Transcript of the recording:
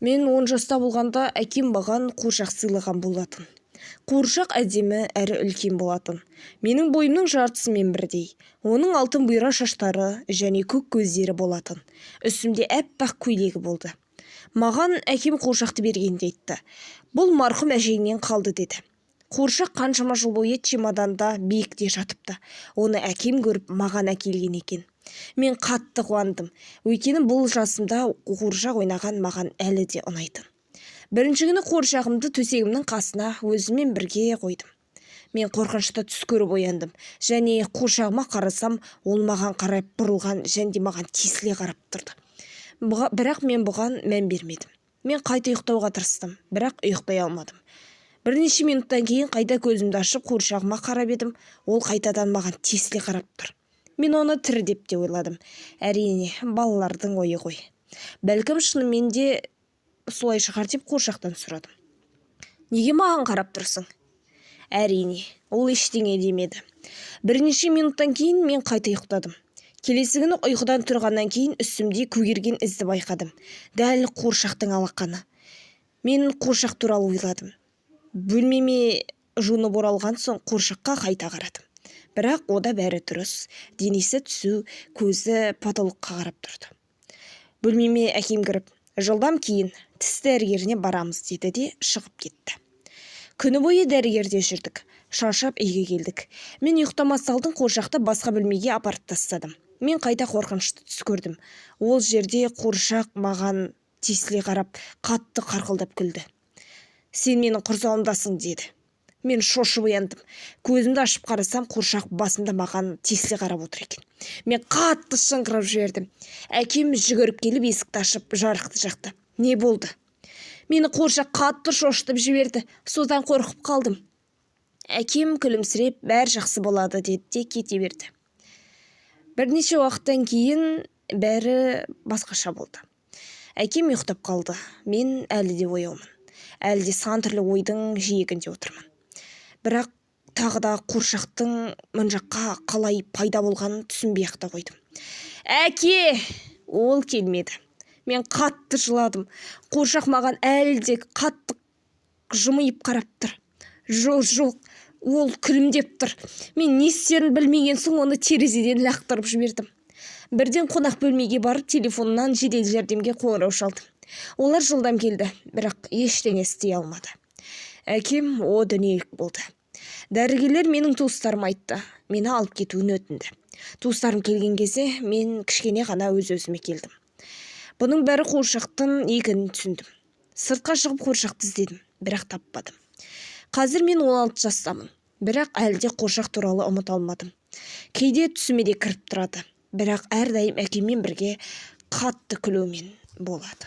Мен 10 жаста болғанда әкем маған қуыршақ сыйлаған болатын. Қуыршақ әдемі әрі үлкен болатын. Менің бойымның жартысымен бірдей. Оның алтын бұйра шаштары және көк көздері болатын. Үстімде әппақ көйлегі болды. Маған әкем қуыршақты бергенде айтты: "Бұл марқұм әжеңнен қалды", деді. Қуыршақ қаншама жыл бойы чемоданда биікте жатыпты. Оны әкем көріп маған әкелген екен. Мен қатты қуандым. Өйткені бұл жасымда қуыршақ ойнаған маған әлі де ұнайтын. Бірінші күні қуыршағымды төсегімнің қасына өзіммен бірге қойдым. Мен қорқынышта түс көріп ояндым. Және қуыршағыма қарасам, ол маған қарай бұрылған және маған тесіле қарап тұрды. Бірақ мен бұған мән бермедім. Мен қайта ұйықтауға тырыстым, бірақ ұйықтай алмадым. Бірнеше минуттан кейін қайта көзімді ашып қуыршағыма қарап едім. Ол қайтадан маған тесіле қарап тұр. Мен оны тірі деп те ойладым. Әрине, балалардың ойы ғой. Бәлкім шынымен де солай шығар деп қуыршақтан сұрадым: "Неге маған қарап тұрсың?" Әрине, ол ештеңе демеді. Бірнеше минуттан кейін мен қайта ұйықтадым. Келесі күні ұйқыдан тұрғаннан кейін үстімде көгерген ізді байқадым. Дәл қуыршақтың алақаны. Мен қуыршақ туралы ойладым. Бөлмеме жуынып оралған соң қуыршаққа қайта қарадым. Бірақ ода бәрі дұрыс. Денесі түсу, көзі потолокқа қарап тұрды. Бөлмеме әкем кіріп: "Жылдан кейін тіс дәрігеріне барамыз", деді де шығып кетті. Күні бойы дәрігерде жүрдік. Шаршап үйге келдік. Мен ұйықтамас салдың қуыршақты басқа бөлмеге апарып тастадым. Мен қайта қорқынышты түс көрдім. Ол жерде қуыршақ маған тесіле қарап, қатты қарқылдап күлді. "Сен менің құрсауымдасың", деді. Мен шошып ояндым. Көзімді ашып қарасам, қуыршақ басымда маған тесіле қарап отыр екен. Мен қатты шыңғырып жібердім. Әкем жүгіріп келіп есікті ашып жарықты жақты. "Не болды?" Мені қуыршақ қатты шошытып жіберді. Содан қорқып қалдым. Әкем күлімсіреп: "Бәрі жақсы болады", деді де кете берді. Бірнеше уақыттан кейін бәрі басқаша болды. Әкем ұйықтап қалды. Мен әлі де ояумын. Әлі де сан түрлі ойдың жиегінде отырмын. Бірақ тағы да қуыршақтың мына жаққа қалай пайда болғанын түсінбей-ақ та қойдым. "Әке!" Ол келмеді. Мен қатты жыладым. Қуыршақ маған әлі де қатты жымиып қарап тұр. Жоқ, ол күлімдеп тұр. Мен не істерін білмеген соң оны терезеден лақтырып жібердім. Бірден қонақ бөлмеге барып телефоннан жедел жәрдемге қоңырау шалдым. Олар жылдам келді, бірақ ештеңе істей алмады. Әкем о дүниелік болды. Дәрігерлер менің туыстарыма айтты. Мені алып кетуін өтінді. Туыстарым келген кезде мен кішкене ғана өз-өзіме келдім. Бұның бәрі қуыршақтың екенін түсіндім. Сыртқа шығып қуыршақты іздедім, бірақ таппадым. Қазір мен 16 жастамын, бірақ әлі де қуыршақ туралы ұмыта алмадым. Кейде түсіме де кіріп тұрады, бірақ әрдайым әкеммен бірге қатты күлумен болады.